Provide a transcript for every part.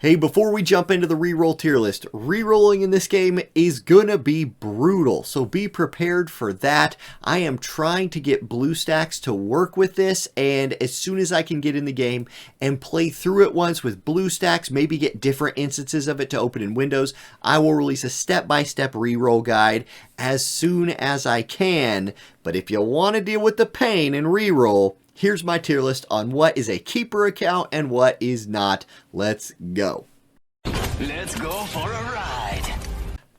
Hey, before we jump into the reroll tier list, rerolling in this game is gonna be brutal, so be prepared for that. I am trying to get BlueStacks to work with this, and as soon as I can get in the game and play through it once with BlueStacks, maybe get different instances of it to open in Windows, I will release a step-by-step reroll guide as soon as I can. But if you want to deal with the pain and reroll, here's my tier list on what is a keeper account and what is not. Let's go. Let's go for a ride.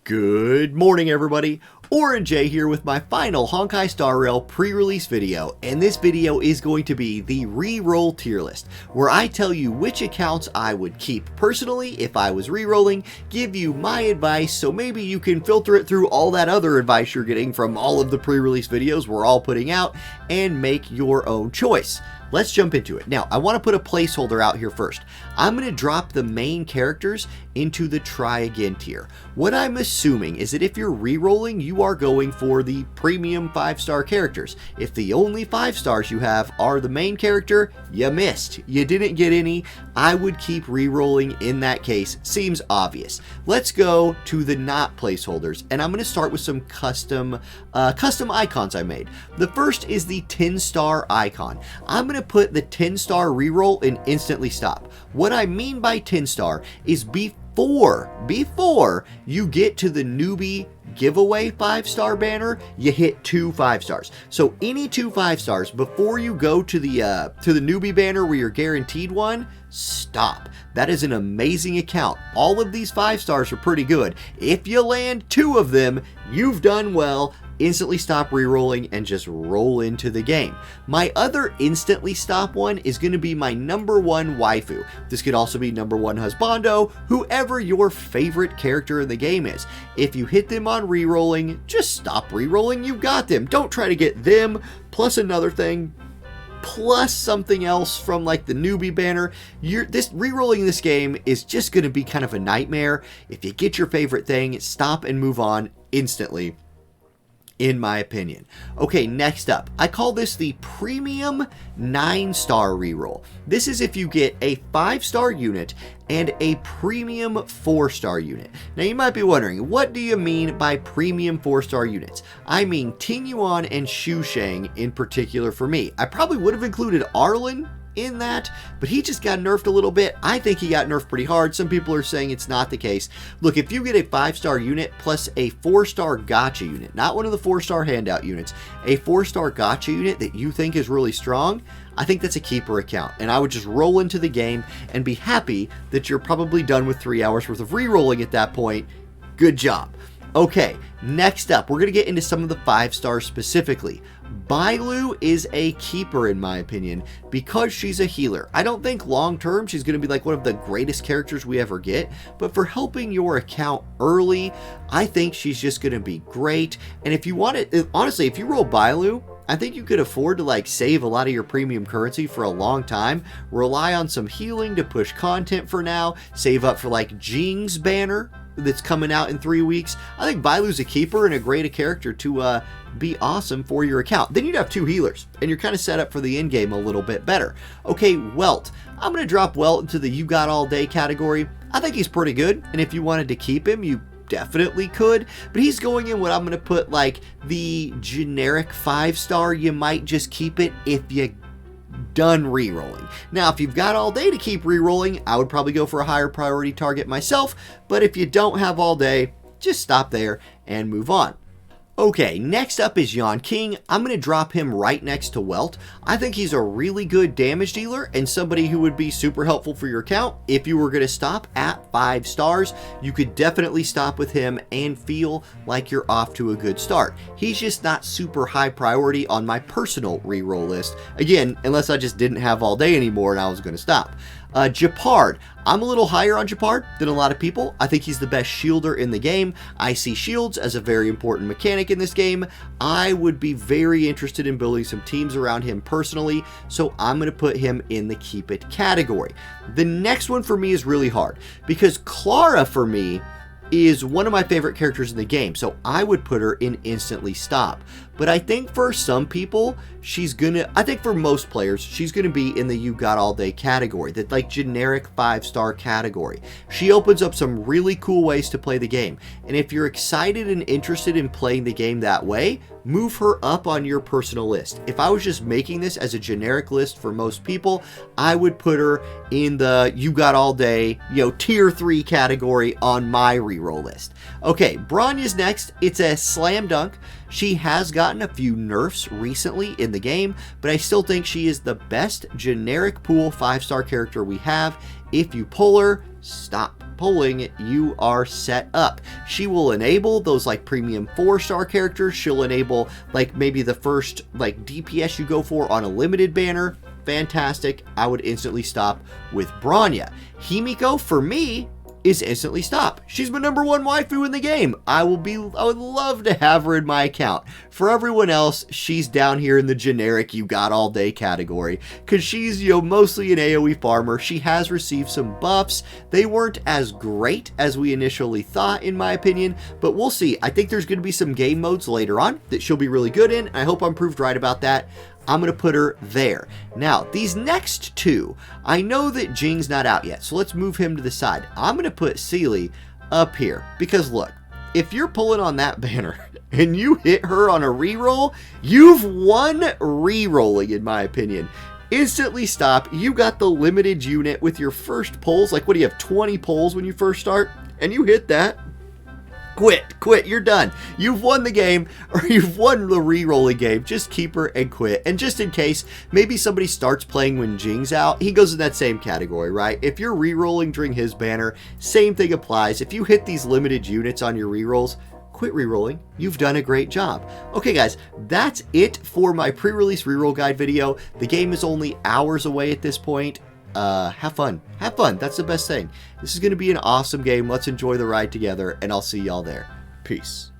Good morning, everybody. Auronnj here with my final Honkai Star Rail pre-release video, and this video is going to be the reroll tier list, where I tell you which accounts I would keep personally if I was rerolling, give you my advice so maybe you can filter it through all that other advice you're getting from all of the pre-release videos we're all putting out, and make your own choice. Let's jump into it. Now, I want to put a placeholder out here first. I'm going to drop the main characters into the try again tier. What I'm assuming is that if you're re-rolling, you are going for the premium 5-star characters. If the only 5 stars you have are the main character, you missed. You didn't get any. I would keep re-rolling in that case. Seems obvious. Let's go to the not placeholders, and I'm going to start with some custom icons I made. The first is the 10-star icon. I'm going to put the 10-star reroll in instantly stop. What I mean by 10-star is before you get to the newbie giveaway 5-star banner, you hit 2 5 stars. So any 2 5 stars before you go to the newbie banner where you're guaranteed one, stop. That is an amazing account. All of these 5 stars are pretty good. If you land 2 of them, you've done well. Instantly stop rerolling and just roll into the game. My other instantly stop one is going to be my #1 waifu. This could also be #1 husbando, whoever your favorite character in the game is. If you hit them on rerolling, just stop rerolling. You got them. Don't try to get them plus another thing plus something else from like the newbie banner. Rerolling this game is just going to be kind of a nightmare. If you get your favorite thing, stop and move on instantly, in my opinion. Okay, next up, I call this the premium 9-star reroll. This is if you get a 5-star unit and a premium 4-star unit. Now you might be wondering, what do you mean by premium 4-star units? I mean Tinyuan and Shusheng in particular for me. I probably would have included Arlen in that, but he just got nerfed a little bit. I think he got nerfed pretty hard. Some people are saying it's not the case. Look, if you get a 5-star unit plus a 4-star gacha unit, not one of the 4-star handout units, a 4-star gacha unit that you think is really strong, I think that's a keeper account, and I would just roll into the game and be happy that you're probably done with 3 hours worth of rerolling at that point. Good job. Okay, next up, we're going to get into some of the 5 stars specifically. Bailu is a keeper in my opinion because she's a healer. I don't think long term she's going to be like one of the greatest characters we ever get, but for helping your account early, I think she's just going to be great. And if you want it, honestly, if you roll Bailu, I think you could afford to like save a lot of your premium currency for a long time, rely on some healing to push content for now, save up for like Jing's banner that's coming out in 3 weeks. I think Bailu's a keeper and a great character to be awesome for your account. Then you'd have 2 healers, and you're kind of set up for the end game a little bit better. Okay, Welt. I'm going to drop Welt into the you got all day category. I think he's pretty good, and if you wanted to keep him, you definitely could, but he's going in what I'm going to put like the generic 5-star. You might just keep it if you done rerolling. Now, if you've got all day to keep rerolling, I would probably go for a higher priority target myself, but if you don't have all day, just stop there and move on. Okay, next up is Yon King. I'm going to drop him right next to Welt. I think he's a really good damage dealer and somebody who would be super helpful for your account. If you were going to stop at 5 stars, you could definitely stop with him and feel like you're off to a good start. He's just not super high priority on my personal reroll list. Again, unless I just didn't have all day anymore and I was going to stop. Gepard. I'm a little higher on Gepard than a lot of people. I think he's the best shielder in the game. I see shields as a very important mechanic in this game. I would be very interested in building some teams around him personally, so I'm going to put him in the keep it category. The next one for me is really hard because Clara for me is one of my favorite characters in the game, so I would put her in instantly stop. But I think for some people, I think for most players, she's gonna be in the you got all day category, that like generic 5-star category. She opens up some really cool ways to play the game, and if you're excited and interested in playing the game that way, move her up on your personal list. If I was just making this as a generic list for most people, I would put her in the you got all day, tier 3 category on my reroll list. Okay, Bronya's next. It's a slam dunk. She has gotten a few nerfs recently in the game, but I still think she is the best generic pool 5-star character we have. If you pull her, stop pulling, you are set up. She will enable those like premium 4-star characters. She'll enable like maybe the first like DPS you go for on a limited banner. Fantastic. I would instantly stop with Bronya. Himiko, for me, is instantly stop. She's my number 1 waifu in the game. I would love to have her in my account. For everyone else, she's down here in the generic you got all day category, because she's mostly an AoE farmer. She has received some buffs. They weren't as great as we initially thought, in my opinion, but we'll see. I think there's going to be some game modes later on that she'll be really good in. I hope I'm proved right about that. I'm going to put her there. Now, these next two, I know that Jing's not out yet, so let's move him to the side. I'm going to put Seely up here, because look, if you're pulling on that banner and you hit her on a reroll, you've won rerolling, in my opinion. Instantly stop. You got the limited unit with your first pulls. Like, what do you have, 20 pulls when you first start? And you hit that. Quit, you're done. You've won the game, or you've won the re-rolling game. Just keep her and quit. And just in case, maybe somebody starts playing when Jing's out, he goes in that same category, right? If you're re-rolling during his banner, same thing applies. If you hit these limited units on your re-rolls, quit re-rolling. You've done a great job. Okay guys, that's it for my pre-release re-roll guide video. The game is only hours away at this point. Have fun. That's the best thing. This is going to be an awesome game. Let's enjoy the ride together, and I'll see y'all there. Peace.